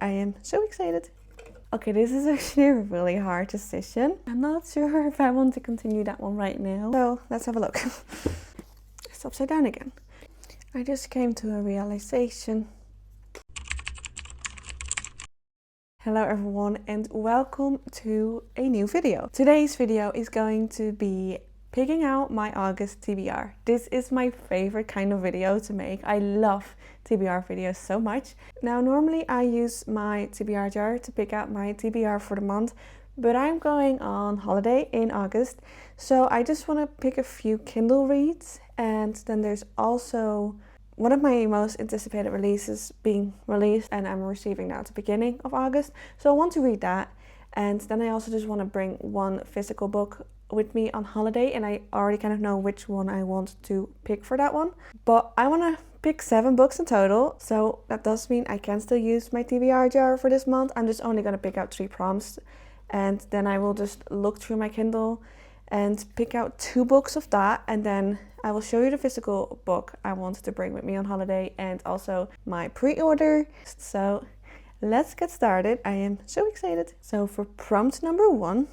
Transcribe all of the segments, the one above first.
I am so excited. Okay, this is actually a really hard decision. I'm not sure if I want to continue that one right now. So let's have a look. It's upside down again. I just came to a realization. Hello everyone and welcome to a new video. Today's video is going to be picking out my August TBR. This is my favorite kind of video to make. I love TBR videos so much. Now normally I use my TBR jar to pick out my TBR for the month, but I'm going on holiday in August, so I just want to pick a few Kindle reads, and then there's also one of my most anticipated releases being released and I'm receiving now at the beginning of August. So I want to read that, and then I also just want to bring one physical book with me on holiday, and I already kind of know which one I want to pick for that one. But I want to pick 7 books in total, so that does mean I can still use my TBR jar for this month. I'm just only going to pick out 3 prompts, and then I will just look through my Kindle and pick out 2 books of that, and then I will show you the physical book I wanted to bring with me on holiday and also my pre-order. So let's get started. I am so excited. So for prompt number 1,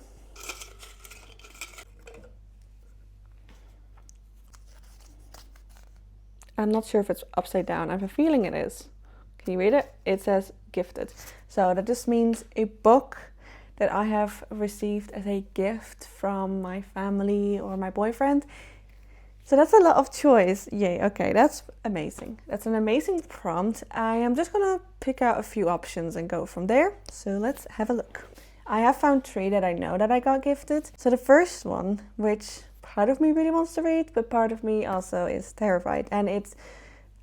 I'm not sure if it's upside down. I have a feeling it is. Can you read it? It says gifted. So that just means a book that I have received as a gift from my family or my boyfriend. So that's a lot of choice. Yay, okay, that's amazing. That's an amazing prompt. I am just gonna pick out a few options and go from there. So let's have a look. I have found 3 that I know that I got gifted. So the first one, which part of me really wants to read, but part of me also is terrified. And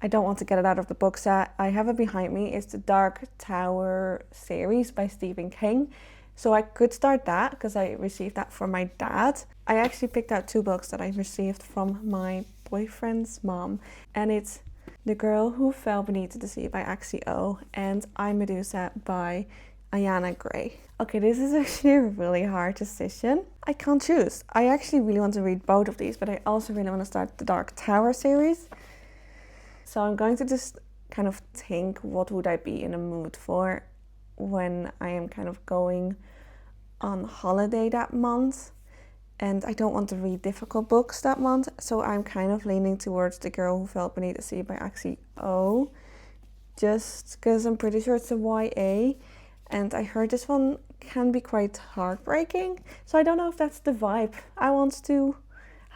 I don't want to get it out of the book set. I have it behind me. It's the Dark Tower series by Stephen King. So I could start that because I received that from my dad. I actually picked out 2 books that I received from my boyfriend's mom. And it's The Girl Who Fell Beneath the Sea by Axie O and I, Medusa by Ayana Gray. Okay, this is actually a really hard decision. I can't choose. I actually really want to read both of these, but I also really want to start the Dark Tower series. So I'm going to just kind of think, what would I be in a mood for when I am kind of going on holiday that month, and I don't want to read difficult books that month, so I'm kind of leaning towards The Girl Who Fell Beneath the Sea by Axie O, just because I'm pretty sure it's a YA, and I heard this one can be quite heartbreaking, so I don't know if that's the vibe I want to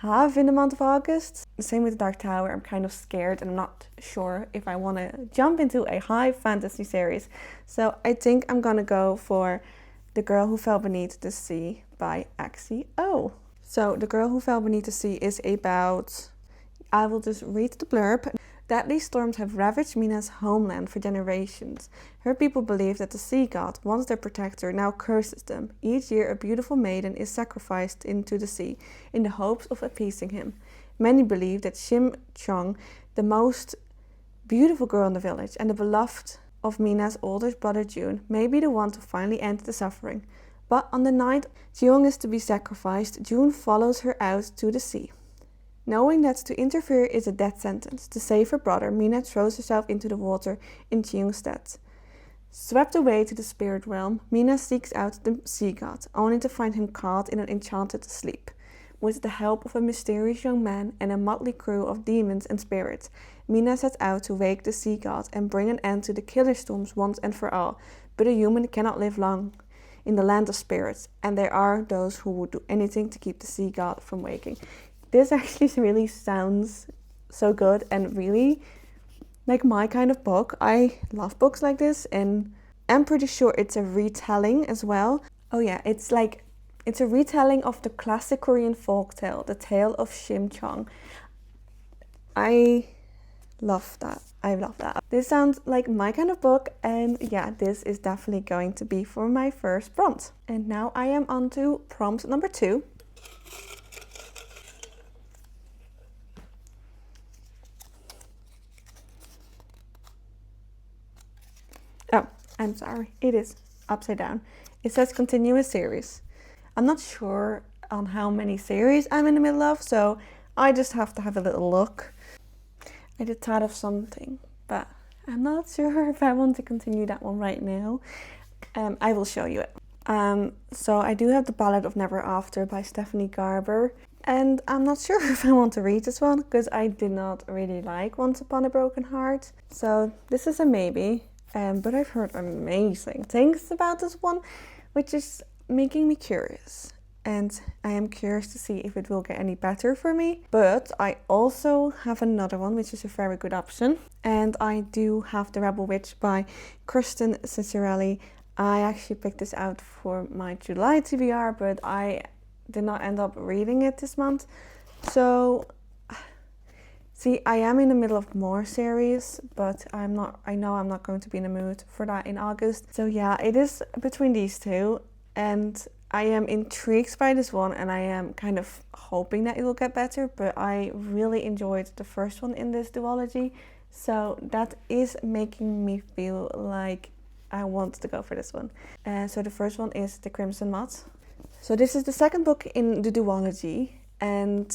have in the month of August. The same with the Dark Tower. I'm kind of scared and I'm not sure if I want to jump into a high fantasy series. So I think I'm gonna go for The Girl Who Fell Beneath the Sea by Axie O. So The Girl Who Fell Beneath the Sea is about, I will just read the blurb. Deadly storms have ravaged Mina's homeland for generations. Her people believe that the sea god, once their protector, now curses them. Each year a beautiful maiden is sacrificed into the sea in the hopes of appeasing him. Many believe that Shim Chong, the most beautiful girl in the village and the beloved of Mina's older brother June, may be the one to finally end the suffering. But on the night Jeong is to be sacrificed, June follows her out to the sea. Knowing that to interfere is a death sentence, to save her brother, Mina throws herself into the water in Jeong's stead. Swept away to the spirit realm, Mina seeks out the sea god, only to find him caught in an enchanted sleep. With the help of a mysterious young man and a motley crew of demons and spirits, Mina sets out to wake the sea god and bring an end to the killer storms once and for all. But a human cannot live long in the land of spirits, and there are those who would do anything to keep the sea god from waking. This actually really sounds so good and really like my kind of book. I love books like this, and I'm pretty sure it's a retelling as well. Oh yeah, it's a retelling of the classic Korean folktale, The Tale of Shim Chong. I love that. I love that. This sounds like my kind of book, and yeah, this is definitely going to be for my first prompt. And now I am on to prompt number 2. Oh, I'm sorry, it is upside down. It says continue a series. I'm not sure on how many series I'm in the middle of, so I just have to have a little look. I did thought of something, but I'm not sure if I want to continue that one right now. I will show you it. So I do have The Ballad of Never After by Stephanie Garber. And I'm not sure if I want to read this one because I did not really like Once Upon a Broken Heart. So this is a maybe. But I've heard amazing things about this one, which is making me curious. And I am curious to see if it will get any better for me. But I also have another one, which is a very good option. And I do have The Rebel Witch by Kristen Cicerelli. I actually picked this out for my July TBR, but I did not end up reading it this month. So, see, I am in the middle of more series, but I know I'm not going to be in the mood for that in August. So yeah, it is between these two. And I am intrigued by this one, and I am kind of hoping that it will get better, but I really enjoyed the first one in this duology. So that is making me feel like I want to go for this one. So the first one is The Crimson Moth. So this is the second book in the duology, and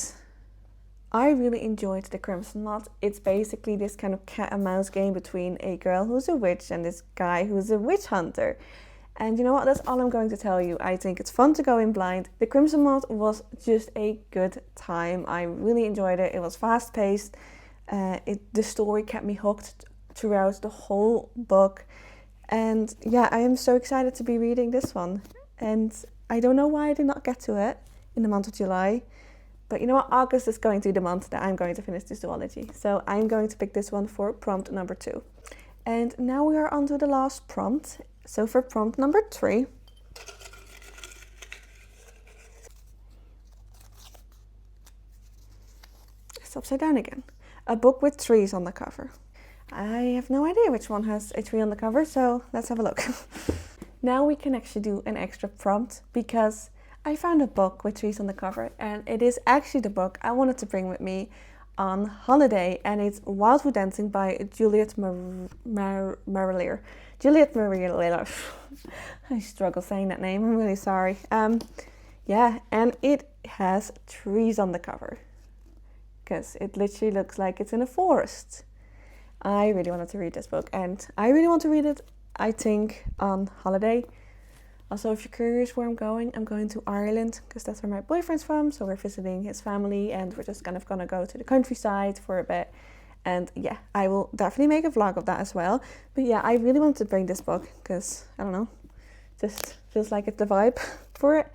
I really enjoyed The Crimson Moth. It's basically this kind of cat and mouse game between a girl who's a witch and this guy who's a witch hunter. And you know what, that's all I'm going to tell you. I think it's fun to go in blind. The Crimson Moth was just a good time. I really enjoyed it. It was fast paced. The story kept me hooked throughout the whole book. And yeah, I am so excited to be reading this one. And I don't know why I did not get to it in the month of July. But you know what, August is going to be the month that I'm going to finish this duology. So I'm going to pick this one for prompt number 2. And now we are on to the last prompt. So for prompt number 3, it's upside down again. A book with trees on the cover. I have no idea which one has a tree on the cover, so let's have a look. Now we can actually do an extra prompt because I found a book with trees on the cover, and it is actually the book I wanted to bring with me on holiday, and it's Wildwood Dancing by Juliet Marillier. Juliet Marillier. I struggle saying that name, I'm really sorry. Yeah, and it has trees on the cover because it literally looks like it's in a forest. I really wanted to read this book, and I really want to read it, I think, on holiday. Also, if you're curious where I'm going to Ireland because that's where my boyfriend's from. So we're visiting his family, and we're just kind of gonna go to the countryside for a bit. And yeah, I will definitely make a vlog of that as well. But yeah, I really want to bring this book because, I don't know, just feels like it's the vibe for it.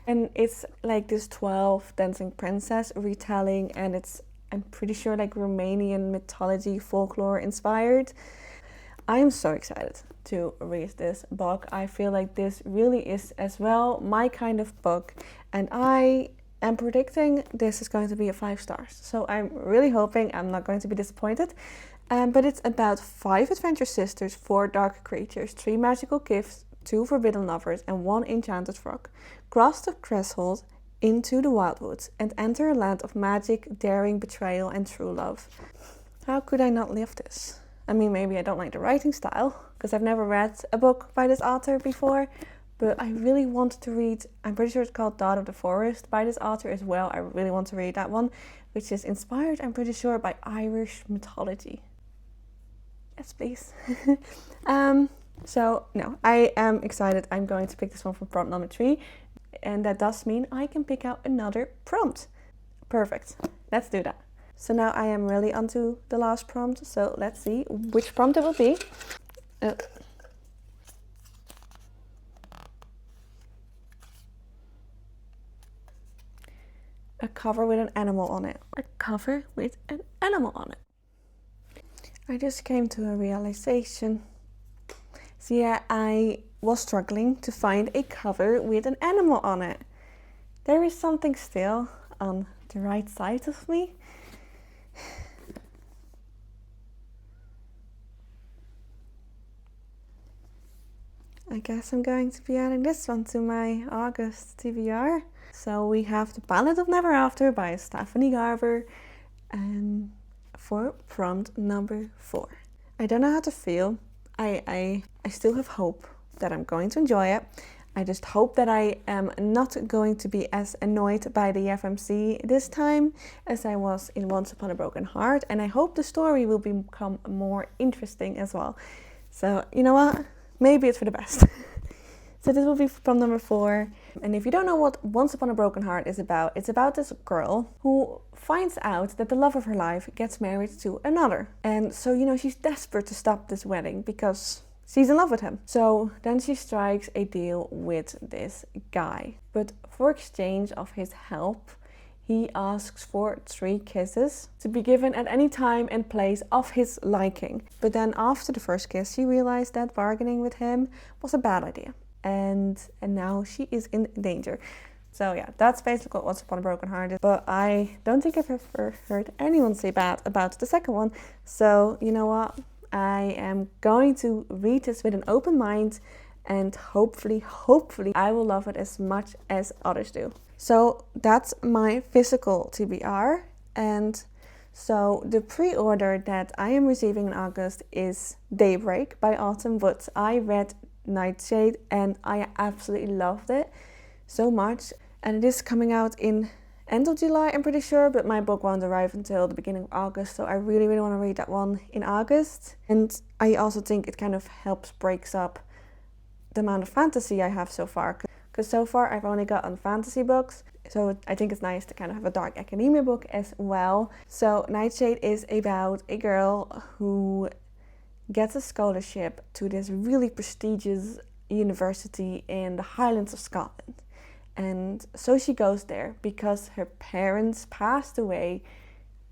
And it's like this 12 dancing princess retelling, and it's, I'm pretty sure, like Romanian mythology, folklore inspired. I am so excited to read this book. I feel like this really is as well my kind of book, and I am predicting this is going to be a 5 stars. So I'm really hoping I'm not going to be disappointed. But it's about 5 adventure sisters, 4 dark creatures, 3 magical gifts, 2 forbidden lovers, and 1 enchanted frog. Cross the threshold into the wildwoods and enter a land of magic, daring, betrayal, and true love. How could I not love this? I mean, maybe I don't like the writing style because I've never read a book by this author before, but I really want to read, I'm pretty sure it's called Daughter of the Forest by this author as well. I really want to read that one, which is inspired, I'm pretty sure, by Irish mythology. Yes, please. So, no, I am excited. I'm going to pick this one for prompt number 3, and that does mean I can pick out another prompt. Perfect. Let's do that. So now I am really onto the last prompt, so let's see which prompt it will be. A cover with an animal on it. A cover with an animal on it. I just came to a realization. So yeah, I was struggling to find a cover with an animal on it. There is something still on the right side of me. I guess I'm going to be adding this one to my August TBR. So we have The Ballad of Never After by Stephanie Garber for prompt number 4. I don't know how to feel. I still have hope that I'm going to enjoy it. I just hope that I am not going to be as annoyed by the FMC this time as I was in Once Upon a Broken Heart, and I hope the story will become more interesting as well. So, you know what? Maybe it's for the best. So this will be from number 4. And if you don't know what Once Upon a Broken Heart is about, it's about this girl who finds out that the love of her life gets married to another. And so, you know, she's desperate to stop this wedding because she's in love with him. So then she strikes a deal with this guy. But for exchange of his help, he asks for 3 kisses to be given at any time and place of his liking. But then after the first kiss, she realized that bargaining with him was a bad idea. And now she is in danger. So yeah, that's basically what Once Upon a Broken Heart is. But I don't think I've ever heard anyone say bad about the second one. So you know what? I am going to read this with an open mind, and hopefully I will love it as much as others do. So that's my physical TBR. And so the pre-order that I am receiving in August is Daybreak by Autumn Woods. I read Nightshade and I absolutely loved it so much, and it is coming out in end of July, I'm pretty sure, but my book won't arrive until the beginning of August, so I really want to read that one in August. And I also think it kind of breaks up the amount of fantasy I have so far, because so far I've only gotten fantasy books, so I think it's nice to kind of have a dark academia book as well. So Nightshade is about a girl who gets a scholarship to this really prestigious university in the Highlands of Scotland. And so she goes there because her parents passed away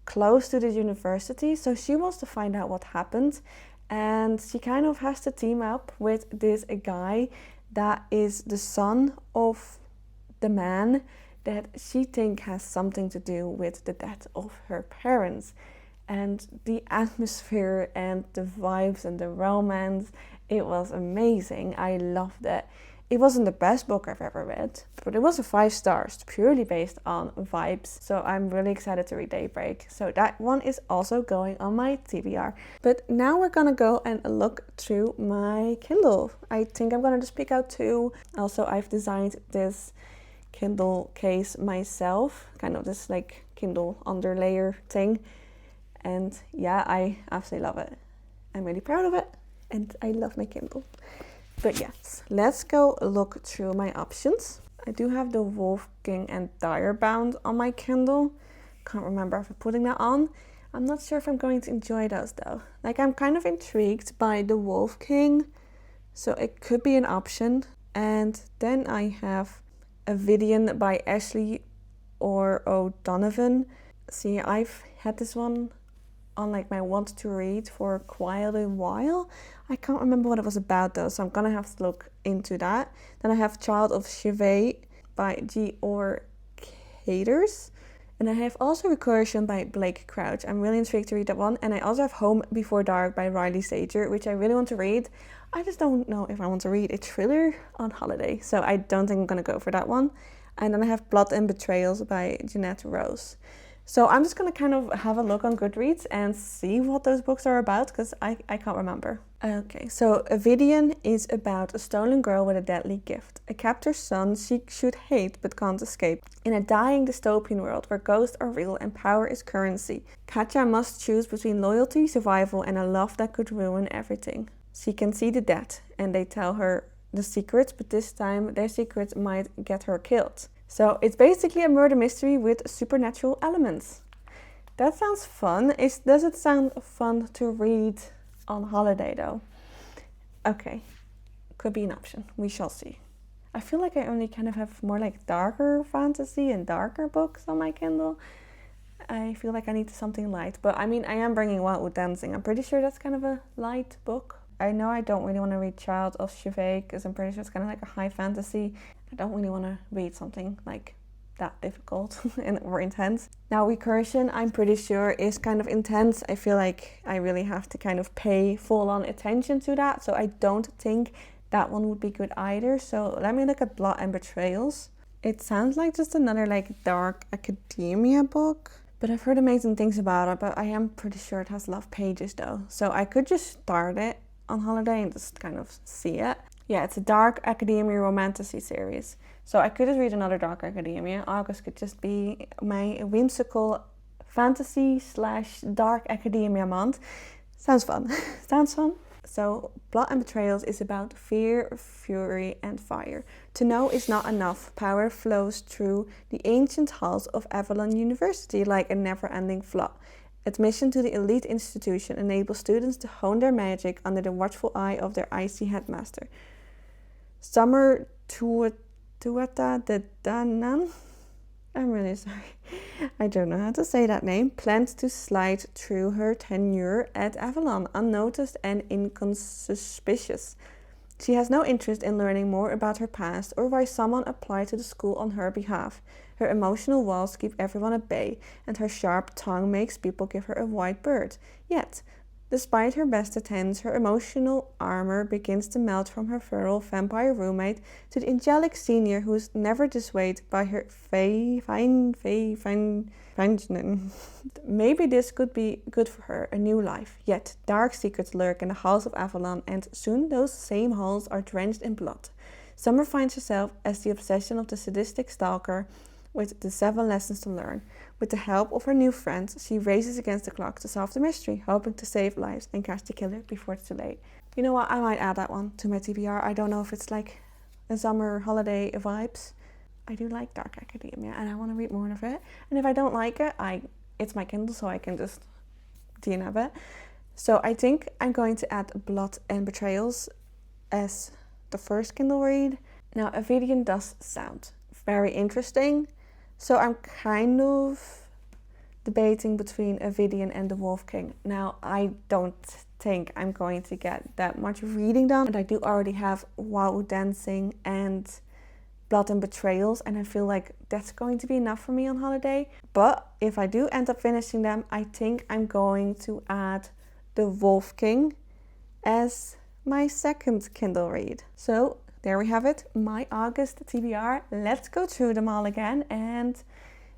close to this university. So she wants to find out what happened. And she kind of has to team up with this guy that is the son of the man that she thinks has something to do with the death of her parents. And the atmosphere and the vibes and the romance, it was amazing. I loved it. It wasn't the best book I've ever read, but it was a 5 stars, purely based on vibes. So I'm really excited to read Daybreak. So that one is also going on my TBR. But now we're gonna go and look through my Kindle. I think I'm gonna just pick out 2. Also, I've designed this Kindle case myself, kind of this like Kindle underlayer thing. And yeah, I absolutely love it. I'm really proud of it, and I love my Kindle. But yes, let's go look through my options. I do have the Wolf King and Dire Bound on my Kindle. Can't remember if I'm putting that on. I'm not sure if I'm going to enjoy those though. Like, I'm kind of intrigued by the Wolf King, so it could be an option. And then I have a Vidian by Ashley or O'Donovan. See, I've had this one on like my want to read for quite a while. I can't remember what it was about though, so I'm gonna have to look into that. Then I have Child of Chevet by G.R. Caters, and I have also Recursion by Blake Crouch. I'm really intrigued to read that one. And I also have Home Before Dark by Riley Sager, which I really want to read. I just don't know if I want to read a thriller on holiday, so I don't think I'm gonna go for that one. And then I have Blood and Betrayals by Jeanette Rose. So I'm just going to kind of have a look on Goodreads and see what those books are about, because I can't remember. Okay, so Vidian is about a stolen girl with a deadly gift. A captor's son she should hate but can't escape. In a dying dystopian world where ghosts are real and power is currency, Katja must choose between loyalty, survival, and a love that could ruin everything. She can see the dead, and they tell her the secrets, but this time their secrets might get her killed. So it's basically a murder mystery with supernatural elements. That sounds fun. Does it sound fun to read on holiday though? Okay, could be an option. We shall see. I feel like I only kind of have more like darker fantasy and darker books on my Kindle. I feel like I need something light, but I mean, I am bringing Wildwood Dancing. I'm pretty sure that's kind of a light book. I know I don't really want to read Child of Chevet because I'm pretty sure it's kind of like a high fantasy. I don't really want to read something like that difficult and or intense. Now Recursion, I'm pretty sure is kind of intense. I feel like I really have to kind of pay full on attention to that, so I don't think that one would be good either. So let me look at Blood and Betrayals. It sounds like just another like dark academia book, but I've heard amazing things about it, but I am pretty sure it has a lot of pages though. So I could just start it on holiday and just kind of see it. Yeah, it's a dark academia romantasy series. So I could just read another dark academia. August could just be my whimsical fantasy slash dark academia month. Sounds fun. Sounds fun. So, Blood and Betrayals is about fear, fury, and fire. To know is not enough. Power flows through the ancient halls of Avalon University like a never-ending flood. Admission to the elite institution enables students to hone their magic under the watchful eye of their icy headmaster. Summer Tuata de Danan, I'm really sorry, I don't know how to say that name, planned to slide through her tenure at Avalon unnoticed and inconspicuous. She has no interest in learning more about her past or why someone applied to the school on her behalf. Her emotional walls keep everyone at bay, and her sharp tongue makes people give her a white bird. Yet, despite her best attempts, her emotional armor begins to melt from her feral vampire roommate to the angelic senior who is never dissuaded by her fine. Maybe this could be good for her, a new life. Yet, dark secrets lurk in the halls of Avalon, and soon those same halls are drenched in blood. Summer finds herself as the obsession of the sadistic stalker with the 7 lessons to learn. With the help of her new friends, she races against the clock to solve the mystery, hoping to save lives and catch the killer before it's too late. You know what, I might add that one to my TBR. I don't know if it's like a summer holiday vibes. I do like Dark Academia and I want to read more of it. And if I don't like it, it's my Kindle, so I can just DNF it. So I think I'm going to add Blood and Betrayals as the first Kindle read. Now, Avidian does sound very interesting. So I'm kind of debating between Avidian and the Wolf King. Now, I don't think I'm going to get that much reading done. And I do already have Wild Dancing and Blood and Betrayals, and I feel like that's going to be enough for me on holiday. But if I do end up finishing them, I think I'm going to add the Wolf King as my second Kindle read. So there we have it, my August TBR. Let's go through them all again and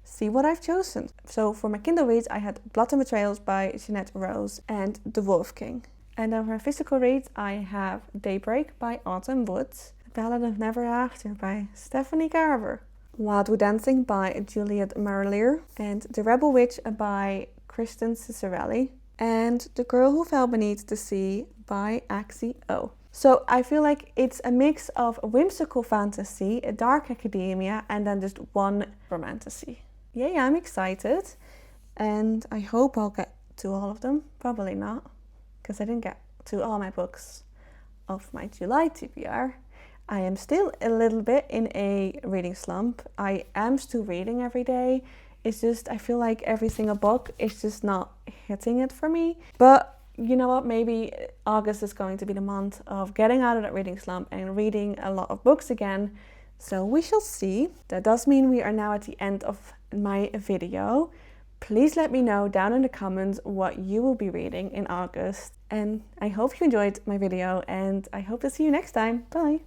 see what I've chosen. So for my Kindle reads, I had Blood and Betrayals by Jeanette Rose and The Wolf King. And then for my physical reads, I have Daybreak by Autumn Woods, The Ballad of Never After by Stephanie Garber, Wildwood Dancing by Juliet Marlier, and The Rebel Witch by Kristen Cicerelli, and The Girl Who Fell Beneath the Sea by Axie O. So I feel like it's a mix of whimsical fantasy, a dark academia, and then just one romantasy. Yay, I'm excited. And I hope I'll get to all of them. Probably not, because I didn't get to all my books of my July TBR. I am still a little bit in a reading slump. I am still reading every day. It's just, I feel like every single book is just not hitting it for me. But you know what, maybe August is going to be the month of getting out of that reading slump and reading a lot of books again. So we shall see. That does mean we are now at the end of my video. Please let me know down in the comments what you will be reading in August. And I hope you enjoyed my video and I hope to see you next time. Bye!